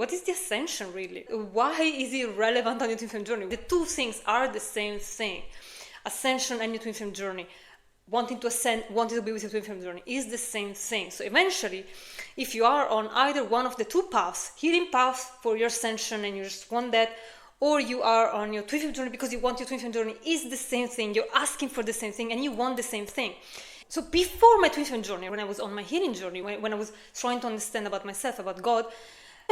What is the ascension really? Why is it relevant on your twin flame journey? The two things are the same thing. Ascension and your twin flame journey, wanting to ascend, wanting to be with your twin flame journey, is the same thing. So eventually, if you are on either one of the two paths, healing path for your ascension and you just want that, or you are on your twin flame journey because you want your twin flame journey, is the same thing. You're asking for the same thing and you want the same thing. So before my twin flame journey, when I was on my healing journey, when I was trying to understand about myself, about God,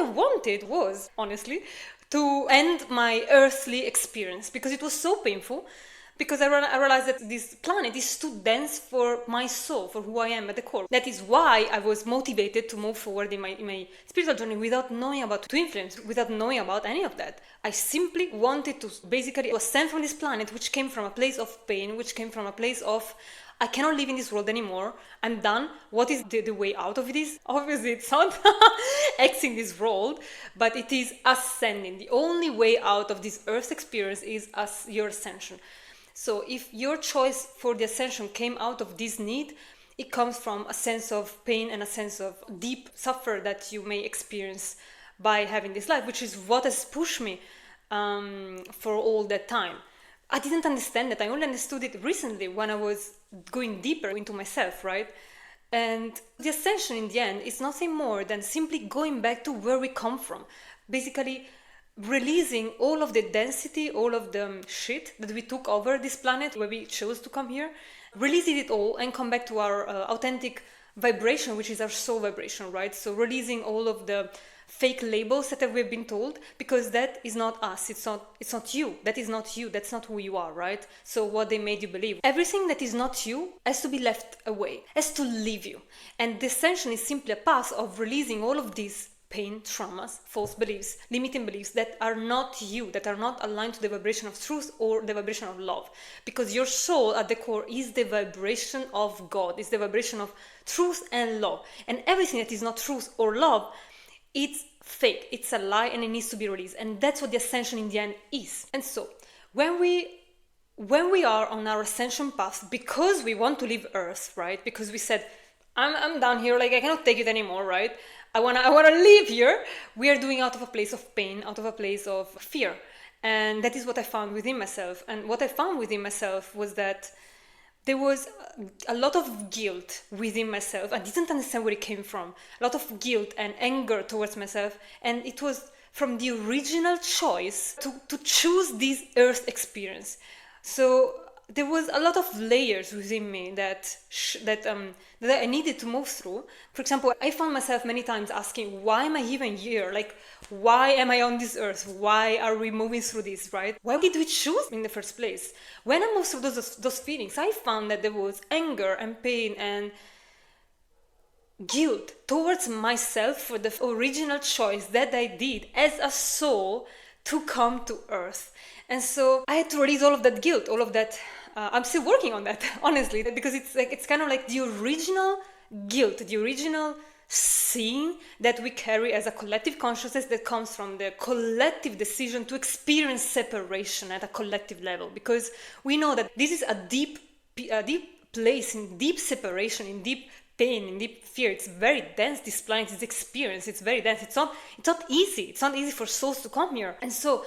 I wanted was, honestly, to end my earthly experience because it was so painful, because I realized that this planet is too dense for my soul, for who I am at the core. That is why I was motivated to move forward in my spiritual journey without knowing about twin flames, without knowing about any of that. I simply wanted to basically ascend from this planet, which came from a place of pain, which came from a place of I cannot live in this world anymore. I'm done. What is the way out of this? Obviously, it's not exiting this world, but it is ascending. The only way out of this earth experience is your ascension. So if your choice for the ascension came out of this need, it comes from a sense of pain and a sense of deep suffer that you may experience by having this life, which is what has pushed me for all that time. I didn't understand that. I only understood it recently when I was going deeper into myself, right? And the ascension in the end is nothing more than simply going back to where we come from. Basically, releasing all of the density, all of the shit that we took over this planet where we chose to come here, releasing it all and come back to our authentic vibration, which is our soul vibration, right? So releasing all of the fake labels that we've been told, because that is not us, it's not you, that is not you, that's not who you are, right? So what they made you believe, everything that is not you has to be left away, has to leave you. And the ascension is simply a path of releasing all of these pain, traumas, false beliefs, limiting beliefs that are not you, that are not aligned to the vibration of truth or the vibration of love. Because your soul at the core is the vibration of God, is the vibration of truth and love. And everything that is not truth or love, it's fake, it's a lie, and it needs to be released. And that's what the ascension in the end is. And so when we are on our ascension path, because we want to leave Earth, right? Because we said, I'm down here, like I cannot take it anymore, right? I wanna leave here. We are doing out of a place of pain, out of a place of fear. And that is what I found within myself. And what I found within myself was that there was a lot of guilt within myself. I didn't understand where it came from. A lot of guilt and anger towards myself. And it was from the original choice to choose this earth experience. So there was a lot of layers within me that I needed to move through. For example, I found myself many times asking, why am I even here? Like, why am I on this earth? Why are we moving through this, right? Why did we choose in the first place? When I moved through those feelings, I found that there was anger and pain and guilt towards myself for the original choice that I did as a soul to come to earth. And so I had to release all of that guilt, all of that. I'm still working on that, honestly, because it's kind of like the original guilt, the original sin that we carry as a collective consciousness that comes from the collective decision to experience separation at a collective level. Because we know that this is a deep place in deep separation, in deep pain, in deep fear. It's very dense, this planet, this experience, it's very dense. It's not easy. It's not easy for souls to come here. And so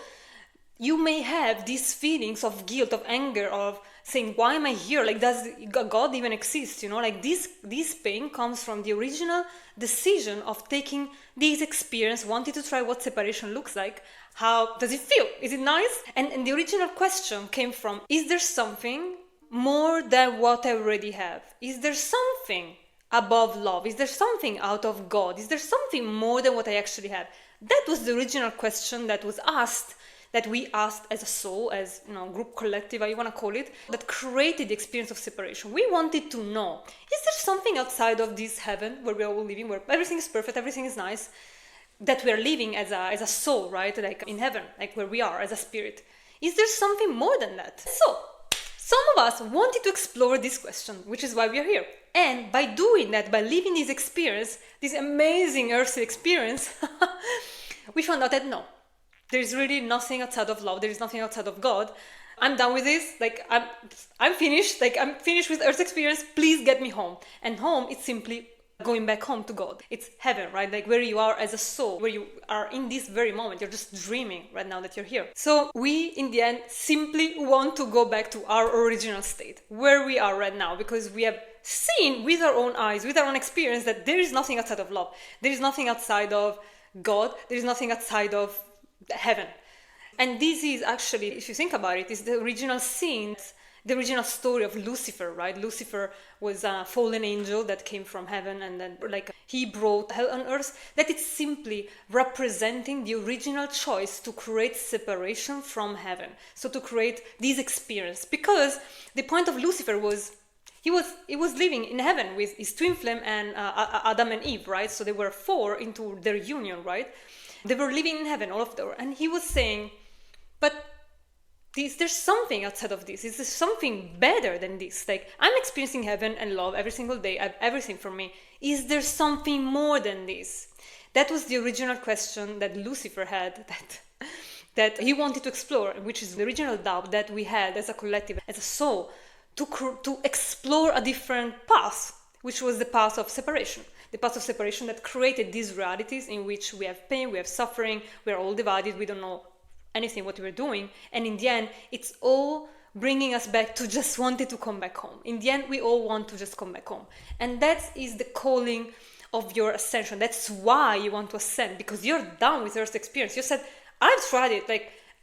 you may have these feelings of guilt, of anger, of saying, why am I here? Like, does God even exist? You know, like this pain comes from the original decision of taking this experience, wanting to try what separation looks like. How does it feel? Is it nice? And the original question came from, is there something more than what I already have? Is there something above love? Is there something out of God? Is there something more than what I actually have? That was the original question that was asked, that we asked as a soul, as group, collective, how you want to call it, that created the experience of separation. We wanted to know, is there something outside of this heaven where we are all living, where everything is perfect, everything is nice, that we are living as a soul, right? Like in heaven, like where we are as a spirit. Is there something more than that? So some of us wanted to explore this question, which is why we are here. And by doing that, by living this experience, this amazing earthly experience, we found out that no, there's really nothing outside of love. There is nothing outside of God. I'm done with this. Like, I'm finished. Like, I'm finished with Earth's experience. Please get me home. And home is simply going back home to God. It's heaven, right? Like where you are as a soul, where you are in this very moment. You're just dreaming right now that you're here. So we, in the end, simply want to go back to our original state, where we are right now, because we have seen with our own eyes, with our own experience, that there is nothing outside of love. There is nothing outside of God. There is nothing outside of heaven. And this is actually, if you think about it, is the original sin, the original story of Lucifer, right? Lucifer was a fallen angel that came from heaven, and then he brought hell on earth. That it's simply representing the original choice to create separation from heaven. So to create this experience, because the point of Lucifer was he was living in heaven with his twin flame and Adam and Eve, right? So they were four into their union, right? They were living in heaven, all of them, and he was saying, but there's something outside of this. Is there something better than this? Like, I'm experiencing heaven and love every single day. I have everything for me. Is there something more than this? That was the original question that Lucifer had, that he wanted to explore, which is the original doubt that we had as a collective, as a soul, to explore a different path, which was the path of separation. The path of separation that created these realities in which we have pain, we have suffering, we are all divided, we don't know anything what we're doing, and in the end it's all bringing us back to just wanting to come back home. In the end we all want to just come back home, and that is the calling of your ascension. That's why you want to ascend, because you're done with Earth's experience. You said, I've tried it,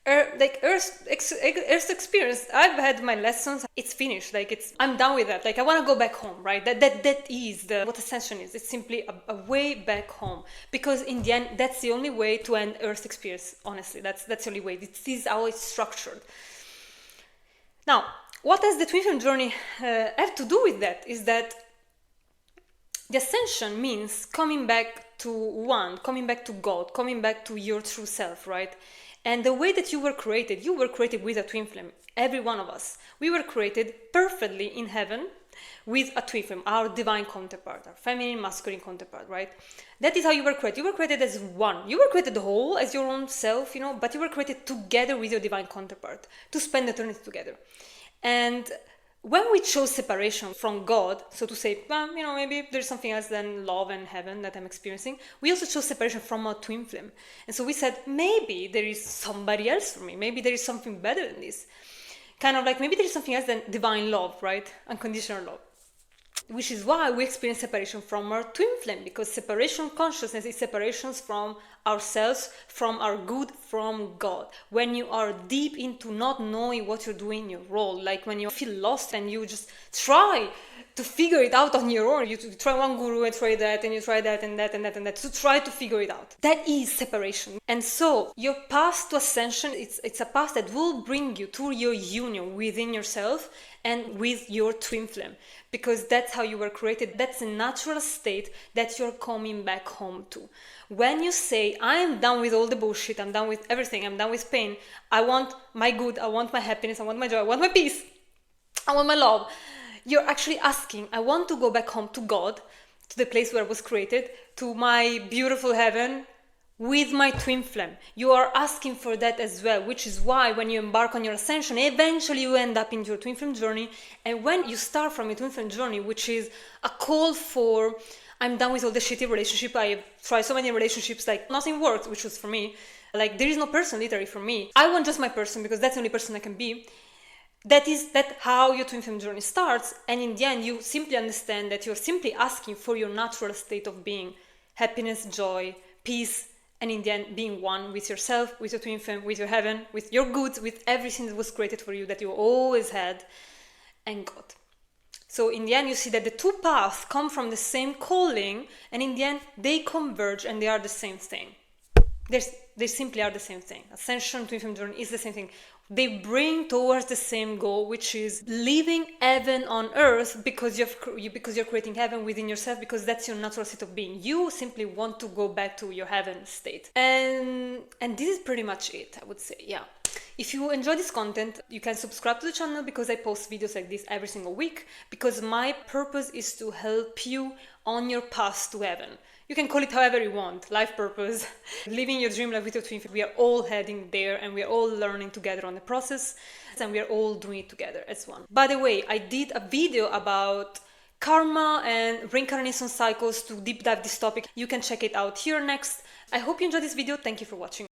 Earth's experience, I've had my lessons, it's finished, I'm done with that, I want to go back home, right? That is what ascension is. It's simply a way back home, because in the end that's the only way to end Earth's experience. Honestly, that's the only way. This is how it's structured. Now, what does the twin flame journey have to do with that? Is that the ascension means coming back to one, coming back to God, coming back to your true self, right? And the way that you were created with a twin flame. Every one of us. We were created perfectly in heaven with a twin flame, our divine counterpart, our feminine, masculine counterpart, right? That is how you were created. You were created as one. You were created whole as your own self, but you were created together with your divine counterpart to spend eternity together. And when we chose separation from God, so to say, maybe there's something else than love and heaven that I'm experiencing, we also chose separation from our twin flame. And so we said, maybe there is somebody else for me. Maybe there is something better than this. Maybe there is something else than divine love, right? Unconditional love. Which is why we experience separation from our twin flame, because separation consciousness is separations from ourselves, from our good, from God. When you are deep into not knowing what you're doing in your role, like when you feel lost and you just try to figure it out on your own. You try one guru and try that, and you try that and that and that and that to try to figure it out. That is separation. And so your path to ascension, it's a path that will bring you to your union within yourself and with your twin flame, because that's how you were created. That's a natural state that you're coming back home to. When you say, I am done with all the bullshit, I'm done with everything, I'm done with pain, I want my good, I want my happiness, I want my joy, I want my peace, I want my love, you're actually asking, I want to go back home to God, to the place where I was created, to my beautiful heaven, with my twin flame. You are asking for that as well, which is why when you embark on your ascension, eventually you end up in your twin flame journey. And when you start from your twin flame journey, which is a call for, I'm done with all the shitty relationship, I've tried so many relationships, nothing worked, which was for me, there is no person literally for me. I want just my person, because that's the only person I can be. That how your twin flame journey starts, and in the end you simply understand that you're simply asking for your natural state of being, happiness, joy, peace, and in the end being one with yourself, with your twin flame, with your heaven, with your goods, with everything that was created for you, that you always had, and God. So in the end you see that the two paths come from the same calling, and in the end they converge and they are the same thing. They simply are the same thing. Ascension, twin flame journey is the same thing. They bring towards the same goal, which is living heaven on earth, because you're creating heaven within yourself, because that's your natural state of being. You simply want to go back to your heaven state. And this is pretty much it, I would say, yeah. If you enjoy this content, you can subscribe to the channel, because I post videos like this every single week, because my purpose is to help you on your path to heaven. You can call it however you want, life purpose, living your dream life with your twin flame. We are all heading there, and we are all learning together on the process, and we are all doing it together as one. By the way, I did a video about karma and reincarnation cycles to deep dive this topic, you can check it out here next. I hope you enjoyed this video. Thank you for watching.